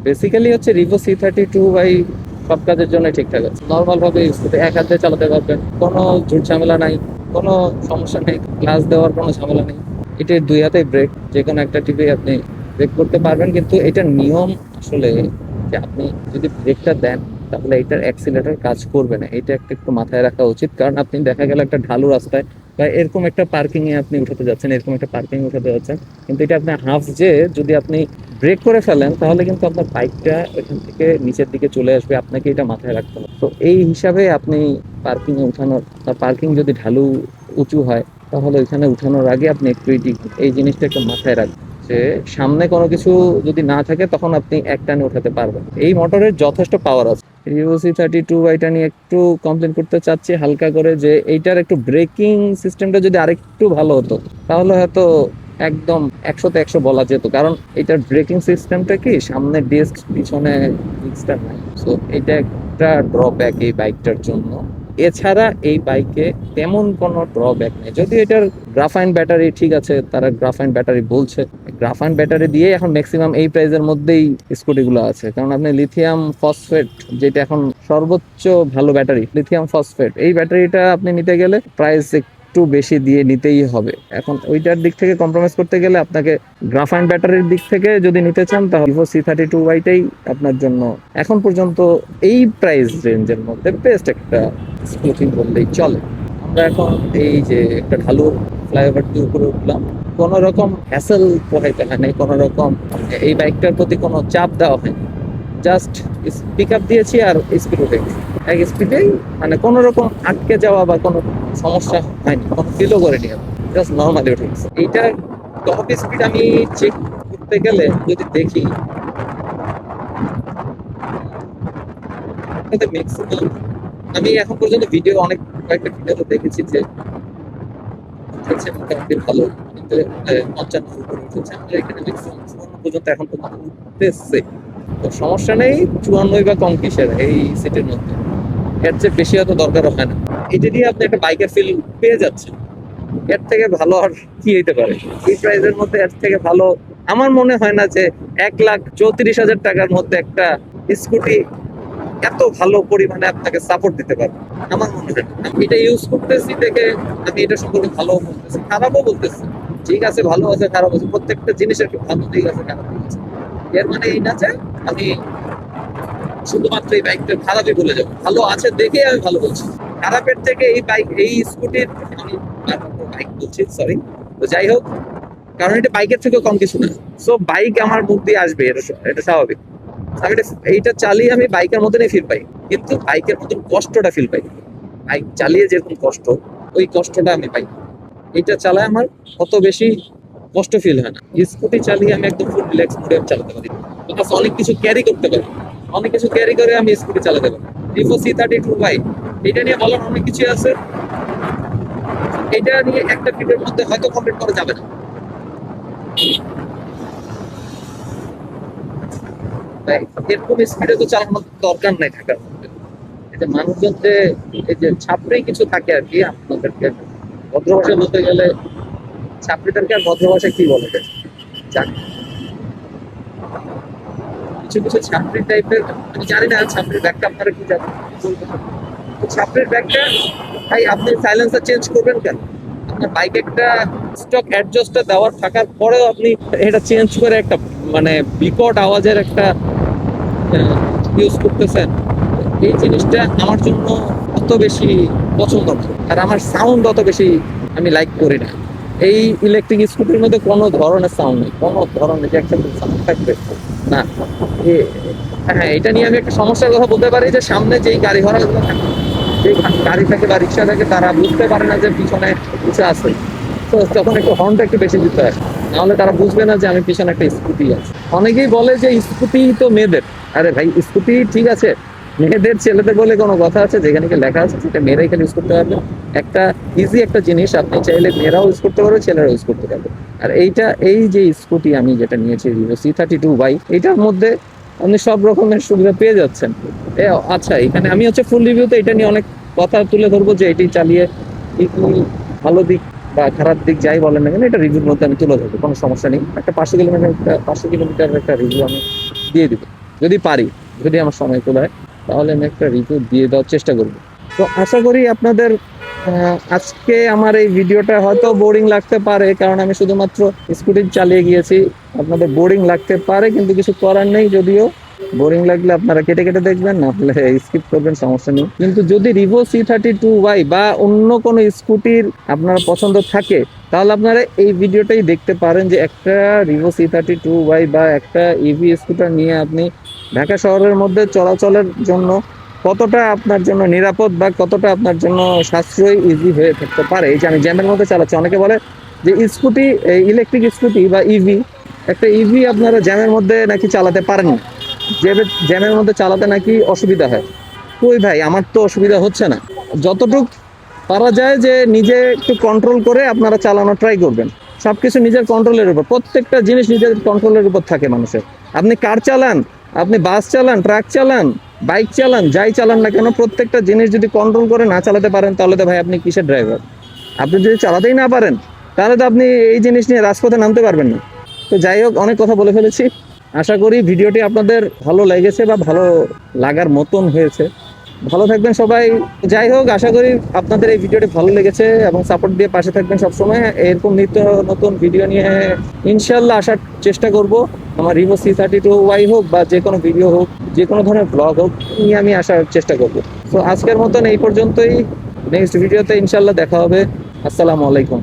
Basically হচ্ছে রিভো C32 ভাই সব কাজের জন্য ঠিকঠাক আছে, নর্মাল ভাবে ইউজ করতে এক হাতে চালাতে পারবেন, কোনো ঝুট ঝামেলা নাই, কোনো সমস্যা নেই, ক্লাস দেওয়ার কোনো ঝামেলা নেই। এটা দুই হাতে ব্রেক, যে কোনো একটা টিপে আপনি ব্রেক করতে পারবেন, কিন্তু এটার নিয়ম আসলে যে আপনি যদি ব্রেকটা দেন তাহলে এটার অ্যাক্সিলারেটর কাজ করবে না, এটা একটা একটু মাথায় রাখা উচিত। কারণ আপনি দেখা গেল একটা ঢালু রাস্তায় বা এরকম একটা পার্কিং এ আপনি উঠাতে যাচ্ছেন, এরকম একটা পার্কিং উঠাতে যাচ্ছেন, কিন্তু এটা আপনি হাফ যে যদি আপনি ব্রেক করে ফেলেন তাহলে কিন্তু আপনার বাইকটা এখান থেকে নিচের দিকে চলে আসবে, আপনাকে এটা মাথায় রাখতে হবে। তো এই হিসাবে আপনি পার্কিং এ উঠানোর বা পার্কিং যদি ঢালু উঁচু হয় তাহলে ওইখানে উঠানোর আগে আপনি একটু এই জিনিসটা একটু মাথায় রাখবেন যে সামনে কোনো কিছু যদি না থাকে তখন আপনি এক টানে উঠাতে পারবেন। এই মোটরের যথেষ্ট পাওয়ার আছে। Vivo C32 এটা নিয়ে একটু কমপ্লেন করতে চাচ্ছি হালকা করে, যে এইটার একটু ব্রেকিং সিস্টেমটা যদি আরেকটু ভালো হতো তাহলে হয়তো একদম 100-তে 100 বলা যেত। কারণ এটার ব্রেকিং সিস্টেমটা কি সামনে ডিস্ক পিছনে ডিস্কটা নাই, সো এটা একটা ড্রব্যাক এই বাইকটার জন্য। এছাড়া এই বাইকে তেমন কোনো ড্রব্যাক নেই, যদি এটার গ্রাফাইন ব্যাটারি ঠিক আছে, তারা গ্রাফাইন ব্যাটারি বলছে, গ্রাফাইন ব্যাটারি দিয়ে এখন ম্যাক্সিমাম এই প্রাইজের মধ্যেই স্কুটিগুলো আছে। কারণ আপনি লিথিয়াম ফসফেট, যেটা এখন সর্বোচ্চ ভালো ব্যাটারি লিথিয়াম ফসফেট, এই ব্যাটারিটা আপনি নিতে গেলে প্রাইস একটু বেশি দিয়ে নিতেই হবে। এখন ওইটার দিক থেকে কম্প্রোমাইজ করতে গেলে আপনাকে গ্রাফাইন ব্যাটারির দিক থেকে যদি নিতে চান তাহলে ভিভো C32 টাই আপনার জন্য এখন পর্যন্ত এই প্রাইস রেঞ্জের মধ্যে বেস্ট একটা স্কুটি বললেই চলে। আমরা এখন এই যে একটা ঢালু ফ্লাইওভার দিয়ে উপরে উঠলাম, কোনো রকম হ্যাসেল পোহাইতে হয় নাই, কোনো রকম এই বাইকটার প্রতি কোনো চাপ দেওয়া হয়নি, জাস্ট পিক আপ দিয়েছি আর স্পিড উঠে গেছি এক স্পিডেই, মানে কোনো রকম আটকে যাওয়া বা কোনো সমস্যা হয়নি, কোনো ফিলও করিনি, জাস্ট নর্মালি উঠে গেছে। এইটার টপ স্পিড আমি চেক করতে গেলে যদি দেখি ম্যাক্সিমাম, আমি এখন পর্যন্ত ভিডিও অনেক কয়েকটা ভিডিওতে দেখেছি যে উঠেছে মোটামুটি ভালো, কিন্তু 55 উপরে উঠেছে, আমরা এখানে ম্যাক্সিমাম 54 পর্যন্ত এখন পর্যন্ত উঠতেছে। তো সমস্যা নেই, 54 বা কম কিসের এই সিটির মধ্যে, এর চেয়ে বেশি হয়তো দরকারও হয় না। এটা দিয়ে আপনি একটা বাইকের ফিল পেয়ে যাচ্ছেন, এর থেকে ভালো আর কি হইতে পারে এই প্রাইসের মধ্যে? এর থেকে ভালো আমার মনে হয় না যে 1,34,000 টাকার মধ্যে একটা স্কুটি এত ভালো পরিমাণে আপনাকে সাপোর্ট দিতে পারবে। আমার মনে হয় না। আমি এটা ইউজ করতেছি দেখে আমি এটা সম্পর্কে ভালো বলতেছি, খারাপও বলতেছি। ঠিক আছে, ভালো আছে খারাপ আছে, প্রত্যেকটা জিনিসের কি ভালো দিক আছে খারাপ দিক আছে। এর মানে এই না যে আমি শুধুমাত্র এই বাইকটা খারাপই বলে যাবো, ভালো আছে দেখে আমি ভালো বলছি। খারাপের থেকে এই বাইক এই স্কুটির, আমি বাইক বলছি সরি, তো যাই হোক, কারণ এটা বাইকের থেকেও কম কিছু না। সো বাইক আমার মুখ দিয়ে আসবে, এটা স্বাভাবিক। আমি এইটা চালিয়ে আমি বাইকের মতনই ফিল পাই, কিন্তু বাইকের মতন কষ্টটা ফিল পাই। বাইক চালিয়ে যেরকম কষ্ট, ওই কষ্টটা আমি পাই। এটা চালায় আমার অত বেশি কষ্ট ফিল হয় না। স্কুটি চালিয়ে আমি একদম ফুল রিল্যাক্স মোডে চালাতে পারি, প্লাস অনেক কিছু ক্যারি করতে পারি, অনেক কিছু ক্যারি করে আমি স্কুটি চালাতে পারি। ভিভো C32 এটা নিয়ে বলার অনেক কিছু আছে, এটা নিয়ে একটা ভিডিওর মধ্যে হয়তো কমপ্লিট করা যাবে না। তাই এরকম স্পিডে তো চালানোর দরকার নাই ঢাকার মধ্যে। এই যে মানুষজন যে এই যে ছাপড়ি কিছু থাকে আর কি, আপনাদেরকে ভদ্র ভাষায় বলতে গেলে ছাপড়িদেরকে আর ভদ্র ভাষায় কি বলে যাক, কিছু কিছু ছাপড়ি টাইপের, আমি জানি না ছাপড়ির ব্যাগটা আপনারা কি জানেন, ছাপড়ির ব্যাগটা ভাই আপনি সাইলেন্সার চেঞ্জ করবেন কেন? আপনার বাইকে একটা স্টক অ্যাডজাস্টার দেওয়ার থাকার পরেও আপনি এটা চেঞ্জ করে একটা মানে বিকট আওয়াজের একটা ইউজ করতেছেন। এই জিনিসটা আমার জন্য অত বেশি পছন্দ না, আর আমার সাউন্ড অত বেশি আমি লাইক করি না। এই ইলেকট্রিক স্কুটির মধ্যে কোনো ধরনের সাউন্ড নেই, কোনো ধরনের যে একটা সাউন্ড থাকবে না। হ্যাঁ, এটা নিয়ে আমি একটা সমস্যার কথা বলতে পারি, যে সামনে যেই গাড়ি ঘোড়াগুলো থাকে, যে গাড়ি থাকে বা রিক্সা থাকে, তারা বুঝতে পারে না যে পিছনে কিছু আছে। তো তখন একটু হর্নটা একটু বেশি দিতে হয়, নাহলে তারা বুঝবে না যে আমি পিছনে একটা স্কুটি আছে। অনেকেই বলে যে স্কুটি তো মেয়েদের, আরে ভাই স্কুটি ঠিক আছে মেয়েদের ছেলেদের বলে কোনো কথা আছে? যেখানে লেখা আছে সেটা মেয়েরাই খালি ইউজ করতে পারবে। একটা ইজি একটা জিনিস আপনি চাইলে মেয়েরাও ইউজ করতে পারবে, ছেলেরাও ইউজ করতে পারবে। আর এইটা এই যে স্কুটি আমি যেটা নিয়েছি Vivo C32 এটার মধ্যে আপনি সব রকমের সুবিধা পেয়ে যাচ্ছেন। আচ্ছা, এখানে আমি হচ্ছে ফুল রিভিউতে এটা নিয়ে অনেক কথা তুলে ধরবো, যে এটি চালিয়ে কি কি ভালো দিক বা খারাপ দিক যাই বলেন না কেন, এটা রিভিউর মধ্যে আমি তুলে ধরবো, কোনো সমস্যা নেই। একটা 500 কিলোমিটার একটা রিভিউ আমি দিয়ে দিব। যদি পারি, যদি আমার সময় কুলায়, তাহলে আমি একটা রিভিউ দিয়ে দেওয়ার চেষ্টা করব। তো আশা করি আপনাদের আজকে আমার এই ভিডিওটা হয়তো বোরিং লাগতে পারে, কারণ আমি শুধুমাত্র স্কুটি চালিয়ে গিয়েছি। আপনাদের বোরিং লাগতে পারে, কিন্তু কিছু করার নেই। যদিও বোরিং লাগলে আপনারা কেটে কেটে দেখবেন, না হলে স্কিপ করবেন, সমস্যা নেই। কিন্তু যদি রিভো C32Y বা অন্য কোনো স্কুটির আপনার পছন্দ থাকে, তাহলে আপনারা এই ভিডিওটাই দেখতে পারেন, যে একটা রিভো C32Y বা একটা ইভি স্কুটার নিয়ে আপনি ঢাকা শহরের মধ্যে চলাচলের জন্য কতটা আপনার জন্য নিরাপদ বা কতটা আপনার জন্য সাশ্রয়ী, ইজি হয়ে থাকতে পারে। এই যে আমি জ্যামের মধ্যে চালাচ্ছি, অনেকে বলে যে স্কুটি, ইলেকট্রিক স্কুটি বা ইভি, একটা ইভি আপনারা জ্যামের মধ্যে নাকি চালাতে পারেন না, যে জ্যামের মধ্যে চালাতে নাকি অসুবিধা হয়। কই ভাই, আমার তো অসুবিধা হচ্ছে না। যতটুক পারা যায় যে নিজে একটু কন্ট্রোল করে আপনারা চালানো ট্রাই করবেন। সবকিছু নিজের কন্ট্রোলের উপর, প্রত্যেকটা জিনিস নিজের কন্ট্রোলের উপর থাকে মানুষের। আপনি কার চালান, আপনি বাস চালান, ট্রাক চালান, বাইক চালান, যাই চালান না কেন, প্রত্যেকটা জিনিস যদি কন্ট্রোল করে না চালাতে পারেন, তাহলে তো ভাই আপনি কিসের ড্রাইভার? আপনি যদি চালাতেই না পারেন, তাহলে তো আপনি এই জিনিস নিয়ে রাজপথে নামতে পারবেন না। তো যাই হোক, অনেক কথা বলে ফেলেছি। আশা করি ভিডিওটি আপনাদের ভালো লেগেছে বা ভালো লাগার মতন হয়েছে। ভালো থাকবেন সবাই। যাই হোক, আশা করি আপনাদের এই ভিডিওটি ভালো লেগেছে এবং সাপোর্ট দিয়ে পাশে থাকবেন সবসময়। এরকম নিত্য নতুন ভিডিও নিয়ে ইনশাল্লাহ আসার চেষ্টা করব। আমার রিভো C32Y হোক বা যে কোনো ভিডিও হোক, যে কোনো ধরনের ব্লগ হোক, নিয়ে আমি আসার চেষ্টা করব। তো আজকের মতন এই পর্যন্তই। নেক্সট ভিডিওতে ইনশাল্লাহ দেখা হবে। আসসালামু আলাইকুম।